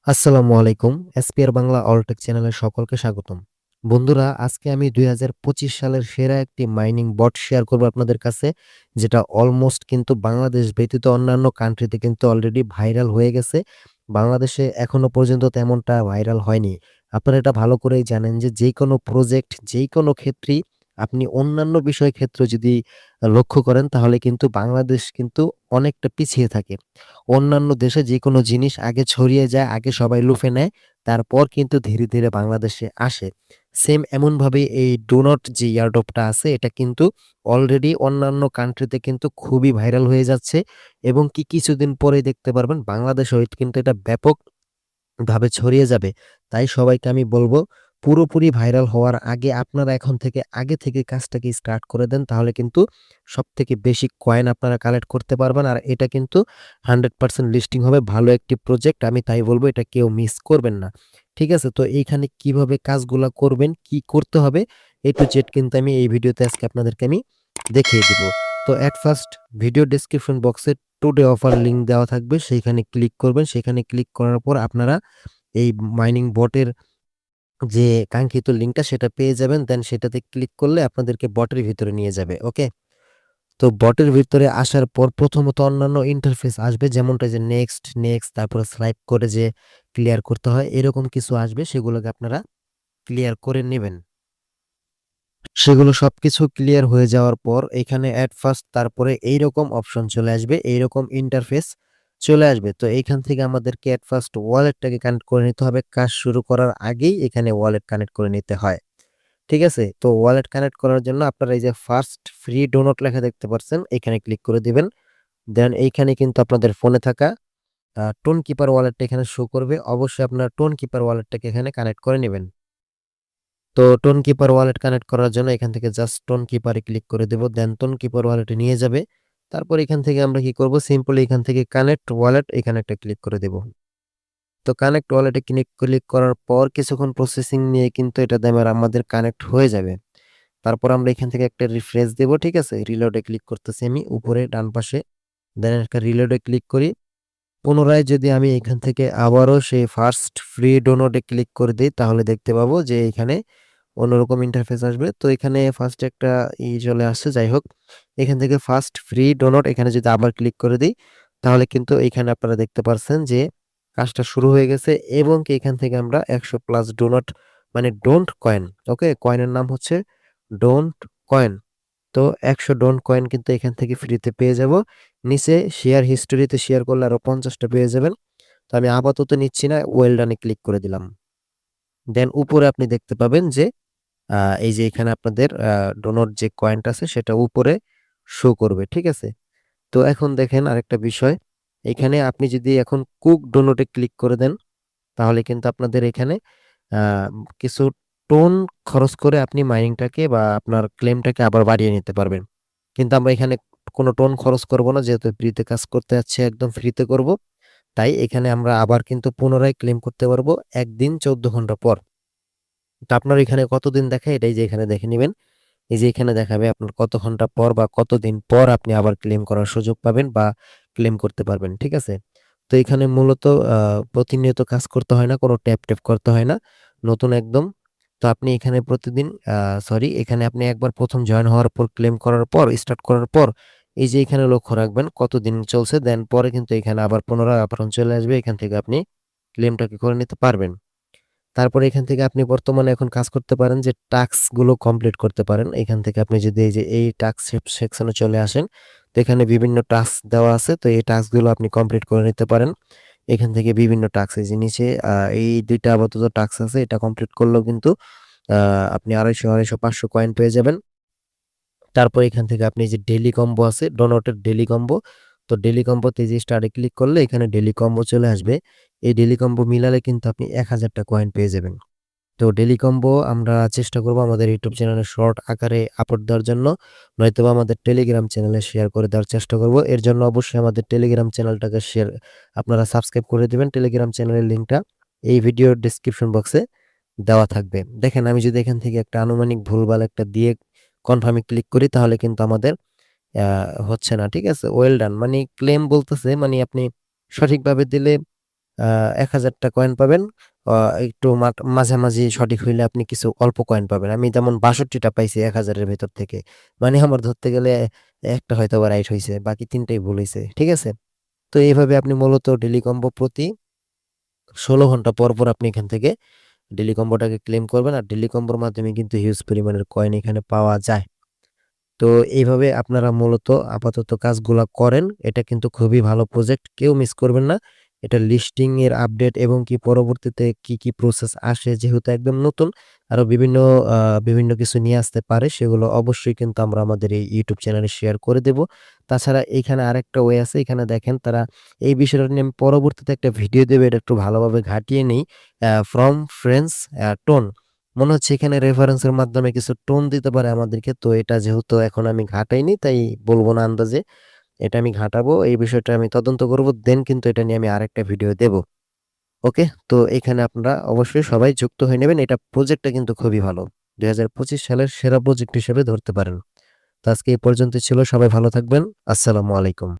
আসসালামু আলাইকুম। এসপিআর বাংলা অলটেক চ্যানেলে সকলকে স্বাগতম। বন্ধুরা, আজকে আমি ২০২৫ সালের সেরা একটি মাইনিং বট শেয়ার করব আপনাদের কাছে, যেটা অলমোস্ট কিন্তু বাংলাদেশ ব্যতীত অন্যান্য কান্ট্রিতে কিন্তু অলরেডি ভাইরাল হয়ে গেছে। বাংলাদেশে এখনো পর্যন্ত তেমনটা ভাইরাল হয়নি। আপনারা এটা ভালো করেই জানেন যে, যেকোনো প্রজেক্ট, যেকোনো ক্ষেত্রেই আপনি অন্যান্য বিষয় ক্ষেত্র যদি লক্ষ্য করেন, তাহলে কিন্তু বাংলাদেশ কিন্তু অনেকটা পিছিয়ে থাকে। অন্যান্য দেশে যেকোনো জিনিস আগে ছড়িয়ে যায়, আগে সবাই লুফে নেয়। তারপর কিন্তু ধীরে, ধীরে বাংলাদেশে আসে। সেম এমনভাবেই এই ডোনট যে এয়ারড্রপটা আছে, এটা কিন্তু অলরেডি অন্যান্য কান্ট্রিতে কিন্তু খুবই ভাইরাল হয়ে যাচ্ছে এবং কিছুদিন পরেই দেখতে পারবেন বাংলাদেশেও কিন্তু এটা ব্যাপকভাবে ছড়িয়ে যাবে। তাই সবাইকে আমি বলব, পুরোপুরি ভাইরাল হওয়ার আগে আপনারা এখন থেকে আগে থেকে কাজটাকে স্টার্ট করে দেন। তাহলে কিন্তু সবথেকে বেশি কয়েন আপনারা কালেক্ট করতে পারবেন। আর এটা কিন্তু 100% লিস্টিং হবে। ভালো একটি প্রজেক্ট। আমি তাই বলব, এটা কেউ মিস করবেন না। ঠিক আছে? তো এইখানে কিভাবে কাজগুলা করবেন, কি করতে হবে, A to Z কিন্তু আমি এই ভিডিওতে আজকে আপনাদেরকে আমি দেখিয়ে দিব। তো এট ফার্স্ট ভিডিও ডেসক্রিপশন বক্সে টুডে অফার লিঙ্ক দেওয়া থাকবে। সেইখানে ক্লিক করবেন। সেখানে ক্লিক করার পর আপনারা এই মাইনিং বটের যে কাঙ্ক্ষিত লিঙ্কটা সেটা পেয়ে যাবেন। দেন সেটাতে ক্লিক করলে আপনাদেরকে বটের ভিতরে নিয়ে যাবে। ওকে? তো বটের ভিতরে আসার পর প্রথমত অন্যান্য ইন্টারফেস আসবে, যেমনটা যে নেক্সট, নেক্সট, তারপরে স্লাইড করে যে ক্লিয়ার করতে হয়, এরকম কিছু আসবে। সেগুলোকে আপনারা ক্লিয়ার করে নেবেন। সেগুলো সবকিছু ক্লিয়ার হয়ে যাওয়ার পর এখানে এট ফার্স্ট তারপরে এইরকম অপশন চলে আসবে, এইরকম ইন্টারফেস চলে আসবে। তো এইখান থেকে আমাদেরকে এট ফার্স্ট ওয়ালেটটাকে কানেক্ট করে নিতে হবে। কাজ শুরু করার আগেই এখানে ওয়ালেট কানেক্ট করে নিতে হয়। ঠিক আছে? তো ওয়ালেট কানেক্ট করার জন্য আপনারা এই যে ফার্স্ট ফ্রি ডোনট লেখা দেখতে পাচ্ছেন, এখানে ক্লিক করে দিবেন। দেন এইখানে কিন্তু আপনাদের ফোনে থাকা টোন কিপার ওয়ালেটটা এখানে শো করবে। অবশ্যই আপনার টোন কিপার ওয়ালেটটাকে এখানে কানেক্ট করে নিবেন। তো টোন কিপার ওয়ালেট কানেক্ট করার জন্য এখান থেকে জাস্ট টোন কিপারে ক্লিক করে দেব। দেন টোন কিপার ওয়ালেটে নিয়ে যাবে। তারপর এখান থেকে আমরা কি করব, সিম্পলি এখান থেকে কানেক্ট ওয়ালেট এখানে একটা ক্লিক করে দেব। তো কানেক্ট ওয়ালেটে ক্লিক করার পর কিছুক্ষণ প্রসেসিং নিয়ে কিন্তু এটা আমাদের কানেক্ট হয়ে যাবে। তারপর আমরা এখান থেকে একটা রিফ্রেশ দেব। ঠিক আছে? রিলোডে ক্লিক করতেছি আমি উপরে ডান পাশে। দেন একটা রিলোডে ক্লিক করি। পুনরায় যদি আমি এখান থেকে আবারও সেই ফার্স্ট ফ্রি ডোনটে ক্লিক করে দেই, তাহলে দেখতে পাবো যে এখানে অন্যরকম ইন্টারফেস আসবে। তো এখানে ফার্স্ট একটা চলে আসছে। যাই হোক, এখান থেকে ফার্স্ট ফ্রি ডোনট এখানে যদি আবার ক্লিক করে দিই, তাহলে কিন্তু এখানে আপনারা দেখতে পারছেন যে কাজটা শুরু হয়ে গেছে এবং কি এখান থেকে আমরা ১০০ প্লাস ডোনট মানে ডোন্ট কয়েন, ওকে? কয়েনের নাম হচ্ছে ডোন্ট কয়েন। তো ১০০ ডোন্ট কয়েন কিন্তু এখান থেকে ফ্রিতে পেয়ে যাব। নিচে শেয়ার হিস্টোরিতে শেয়ার করলে আরো ৫০ টা পেয়ে যাবেন। তো আমি আপাতত নিচ্ছি না, ওয়েল ডান এ ক্লিক করে দিলাম। দেন উপরে আপনি দেখতে পাবেন যে আ এই যে এখানে আপনাদের ডোনট যে কয়েনটা আছে সেটা উপরে শো করবে। ঠিক আছে? তো এখন দেখেন আরেকটা বিষয়। এখানে আপনি যদি এখন কুক ডোনট এ ক্লিক করে দেন, তাহলে কিন্তু আপনাদের এখানে আ কিছু টোন খরচ করে আপনি মাইনিংটাকে বা আপনার ক্লেমটাকে আবার বাড়িয়ে নিতে পারবেন। কিন্তু আমরা এখানে কোনো টোন খরচ করব না। যেহেতু ফ্রিতে কাজ করতে যাচ্ছি, একদম ফ্রিতে করব। তাই এখানে আমরা আবার কিন্তু পুনরায় ক্লেম করতে পারবো ১ দিন ১৪ ঘন্টা পর। তো আপনার এখানে কতদিন দেখায় এটাই যে এখানে দেখে নিবেন। এই যে এখানে দেখাবে আপনার কত ঘন্টা পর বা কতদিন পর আপনি আবার ক্লেম করার সুযোগ পাবেন বা ক্লেম করতে পারবেন। ঠিক আছে? তো এখানে মূলত প্রতিনিয়ত কাজ করতে হয় না, কোনো ট্যাপ করতে হয় না। নতুন একদম। তো আপনি এখানে প্রতিদিন এখানে আপনি একবার ১ম জয়েন হওয়ার পর ক্লেম করার পর স্টার্ট করার পর এই যে এখানে লক্ষ্য রাখবেন কতদিন চলছে। দেন পরে কিন্তু এখানে আবার পুনরায় অপশন চলে আসবে। এখান থেকে আপনি ক্লেমটাকে করে নিতে পারবেন। তারপরে এখান থেকে আপনি বর্তমানে এখন কাজ করতে পারেন যে টাস্ক গুলো কমপ্লিট করতে পারেন। এখান থেকে আপনি যদি এই যে এই টাস্ক সেকশনে চলে আসেন, তো এখানে বিভিন্ন টাস্ক দেওয়া আছে। তো এই টাস্ক গুলো আপনি কমপ্লিট করে নিতে পারেন। এখান থেকে বিভিন্ন টাস্ক এই যে নিচে এই ২ টা আপাতত টাস্ক আছে। এটা কমপ্লিট করলেও কিন্তু আ আপনি ২৫০, ৫০০ কয়েন পেয়ে যাবেন। তারপর এখান থেকে আপনি এই যে ডেইলি কম্বো আছে, ডোনটের ডেইলি কম্বো। তো ডেইলি কম্বোতে এই যে স্টারে ক্লিক করলে এখানে ডেইলি কম্বো চলে আসবে। এই ডেইলি কম্বো মিলালে কিন্তু আপনি ১০০০ টা কয়েন পেয়ে যাবেন। তো ডেইলি কম্বো আমরা চেষ্টা করব আমাদের ইউটিউব চ্যানেলে শর্ট আকারে আপলোড দেওয়ার জন্য। নয়তোবা আমাদের টেলিগ্রাম চ্যানেলে শেয়ার করে দেওয়ার চেষ্টা করব। এর জন্য অবশ্যই আমাদের টেলিগ্রাম চ্যানেলটাকে আপনারা সাবস্ক্রাইব করে দিবেন। টেলিগ্রাম চ্যানেলের লিঙ্কটা এই ভিডিওর ডেসক্রিপশন বক্সে দেওয়া থাকবে। দেখেন আমি যদি এখান থেকে একটা আনুমানিক ভুলভাল একটা দিয়ে কনফার্ম এ ক্লিক করি, তাহলে কিন্তু আমাদের আ হচ্ছে না। ঠিক আছে? ওয়েল ডান মানে ক্লেম বলতেছে, মানে আপনি সঠিকভাবে দিলে ১,০০০ টা কয়েন পাবেন। আ একটু মাঝামাঝি সঠিক হইলে আপনি কিছু অল্প কয়েন পাবেন। আমি যেমন ৬২ টা পাইছি ১,০০০ এর ভেতর থেকে। মানে আমার ধরতে গেলে একটা হয়তোবা রাইট হইছে। বাকি ৩ টাই ভুল হইছে। ঠিক আছে? তো এইভাবে আপনি মূলত ডেইলি কম্বো প্রতি ১৬ ঘন্টা পর আপনি এখান থেকে ডেইলি কম্বোটাকে ক্লেম করবেন। আর ডেইলি কম্বোর মাধ্যমে কিন্তু হিউজ পরিমাণের কয়েন এখানে পাওয়া যায়। তো এইভাবে আপনারা মূলত আপাতত কাজগুলা করেন। এটা কিন্তু খুবই ভালো প্রজেক্ট। কেউ মিস করবেন না। এটা লিস্টিং এর আপডেট এবং কি পরবর্তীতে কি প্রসেস আসে যেহেতু একদম নতুন আরো আ বিভিন্ন কিছু নিয়ে আসতে পারে সেগুলো অবশ্যই কিন্তু আমরা আমাদের এই YouTube চ্যানেলে শেয়ার করে দেব। তাছাড়া এইখানে আরেকটা ওয়ে আছে। এখানে দেখেন তারা এই বিষয়টা নিয়ে আমি পরবর্তীতে একটা ভিডিও দেব। এটা একটু ভালোভাবে ঘাঁটিয়ে নেই। From friends tone. মনে হচ্ছে এখানে রেফারেন্সের মাধ্যমে কিছু টোন দিতে পারে আমাদেরকে। তো এটা যেহেতু এখন আমি ঘাটাইনি তাই বলব না আন্দাজে। এটা আমি ঘাটাবো। এই বিষয়টা আমি তদন্ত করব। দেন কিন্তু এটা নিয়ে আমি আরেকটা ভিডিও দেব। ওকে? তো এখানে আপনারা অবশ্যই সবাই যুক্ত হয়ে নেবেন। এটা প্রজেক্টটা কিন্তু খুবই ভালো। ২০২৫ সালের সেরা প্রজেক্ট হিসেবে ধরতে পারেন। তো আজকে এই পর্যন্তই ছিল। সবাই ভালো থাকবেন। আসসালামু আলাইকুম।